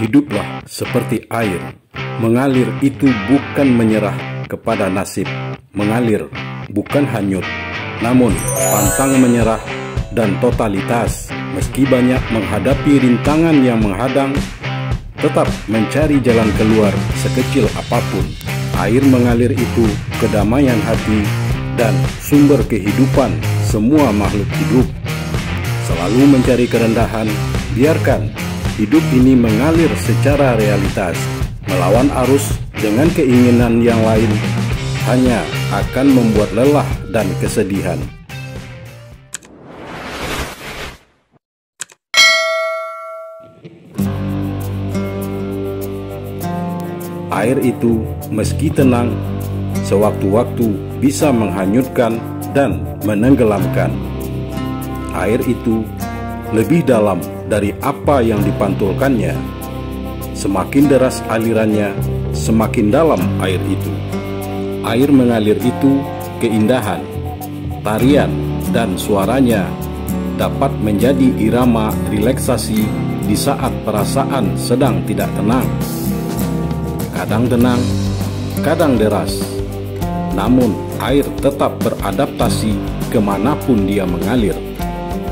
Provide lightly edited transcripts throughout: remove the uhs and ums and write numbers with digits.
Hiduplah seperti air. Mengalir itu bukan menyerah kepada nasib. Mengalir bukan hanyut, namun pantang menyerah dan totalitas. Meski banyak menghadapi rintangan yang menghadang, tetap mencari jalan keluar sekecil apapun. Air mengalir itu kedamaian hati dan sumber kehidupan semua makhluk hidup. Selalu mencari kerendahan, biarkan hidup ini mengalir secara realitas. Melawan arus dengan keinginan yang lain hanya akan membuat lelah dan kesedihan. Air itu meski tenang, sewaktu-waktu bisa menghanyutkan dan menenggelamkan. Air itu lebih dalam dari apa yang dipantulkannya. Semakin deras alirannya, semakin dalam air itu. Air mengalir itu keindahan, tarian, dan suaranya dapat menjadi irama relaksasi di saat perasaan sedang tidak tenang. Kadang tenang, kadang deras. Namun air tetap beradaptasi kemanapun dia mengalir,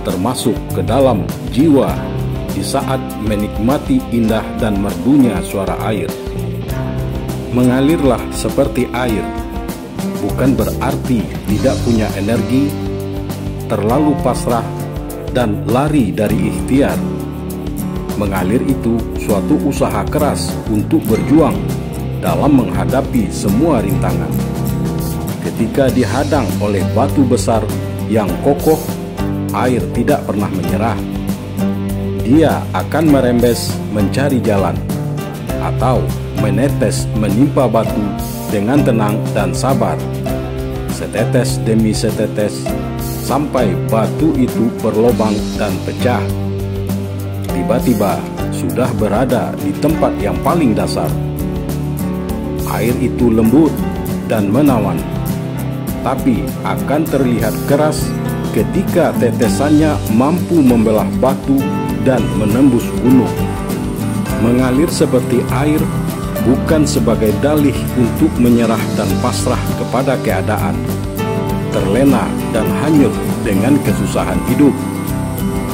termasuk ke dalam jiwa di saat menikmati indah dan merdunya suara air. Mengalirlah seperti air, bukan berarti tidak punya energi, terlalu pasrah, dan lari dari ikhtiar. Mengalir itu suatu usaha keras untuk berjuang dalam menghadapi semua rintangan. Ketika dihadang oleh batu besar yang kokoh, air tidak pernah menyerah. Dia akan merembes mencari jalan, atau menetes menimpa batu dengan tenang dan sabar, setetes demi setetes, sampai batu itu berlobang dan pecah. Tiba-tiba sudah berada di tempat yang paling dasar. Air itu lembut dan menawan, tapi akan terlihat keras ketika tetesannya mampu membelah batu dan menembus gunung. Mengalir seperti air bukan sebagai dalih untuk menyerah dan pasrah kepada keadaan, terlena dan hanyut dengan kesusahan hidup,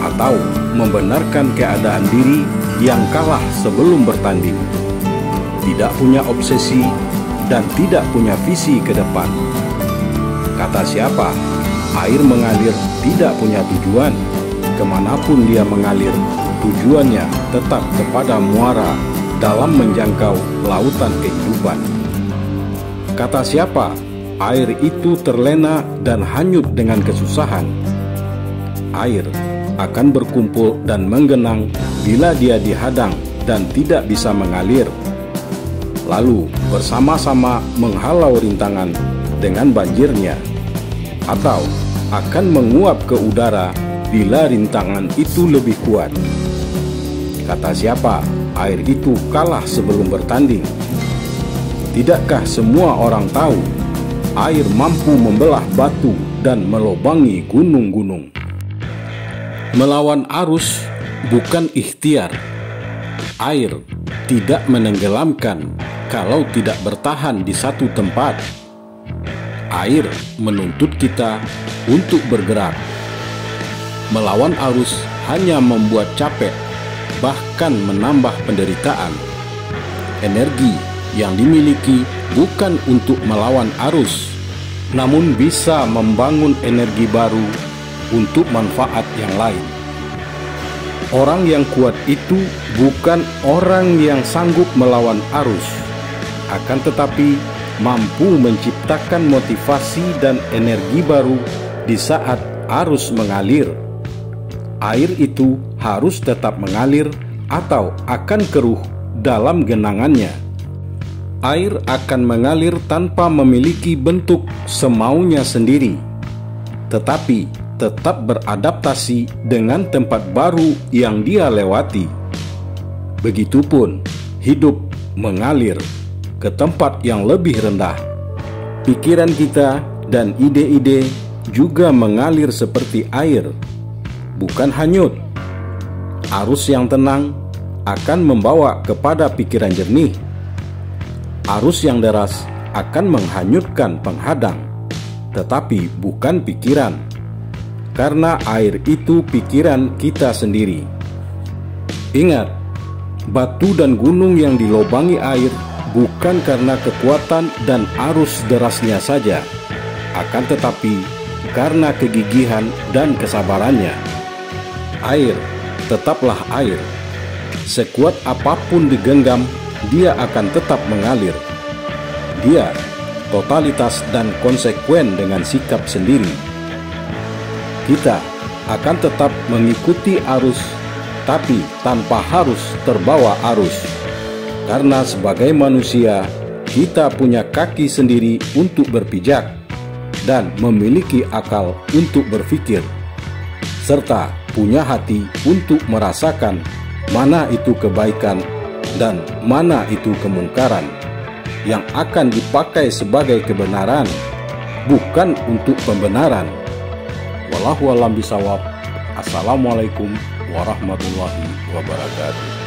atau membenarkan keadaan diri yang kalah sebelum bertanding. Tidak punya obsesi dan tidak punya visi ke depan. Kata siapa? Air mengalir tidak punya tujuan. Kemanapun dia mengalir, tujuannya tetap kepada muara dalam menjangkau lautan kehidupan. Kata siapa? Air itu terlena dan hanyut dengan kesusahan. Air akan berkumpul dan menggenang bila dia dihadang dan tidak bisa mengalir, lalu bersama-sama menghalau rintangan dengan banjirnya, atau akan menguap ke udara bila rintangan itu lebih kuat. Kata siapa? Air itu kalah sebelum bertanding. Tidakkah semua orang tahu air mampu membelah batu dan melobangi gunung-gunung? Melawan arus bukan ikhtiar. Air tidak menenggelamkan kalau tidak bertahan di satu tempat. Air menuntut kita untuk bergerak. Melawan arus hanya membuat capek, bahkan menambah penderitaan. Energi yang dimiliki bukan untuk melawan arus, namun bisa membangun energi baru untuk manfaat yang lain. Orang yang kuat itu bukan orang yang sanggup melawan arus, akan tetapi mampu menciptakan motivasi dan energi baru di saat arus mengalir. Air itu harus tetap mengalir atau akan keruh dalam genangannya. Air akan mengalir tanpa memiliki bentuk semaunya sendiri, tetapi tetap beradaptasi dengan tempat baru yang dia lewati. Begitupun hidup mengalir ke tempat yang lebih rendah. Pikiran kita dan ide-ide juga mengalir seperti air, bukan hanyut. Arus yang tenang akan membawa kepada pikiran jernih. Arus yang deras akan menghanyutkan penghadang, tetapi bukan pikiran, karena air itu pikiran kita sendiri. Ingat, batu dan gunung yang dilobangi air bukan karena kekuatan dan arus derasnya saja, akan tetapi karena kegigihan dan kesabarannya. Air tetaplah air. Sekuat apapun digenggam, dia akan tetap mengalir. Dia totalitas dan konsekuen dengan sikap sendiri. Kita akan tetap mengikuti arus, tapi tanpa harus terbawa arus. Karena sebagai manusia, kita punya kaki sendiri untuk berpijak dan memiliki akal untuk berpikir, serta punya hati untuk merasakan mana itu kebaikan dan mana itu kemungkaran yang akan dipakai sebagai kebenaran, bukan untuk pembenaran. Wallahu a'lam bishawab. Assalamualaikum warahmatullahi wabarakatuh.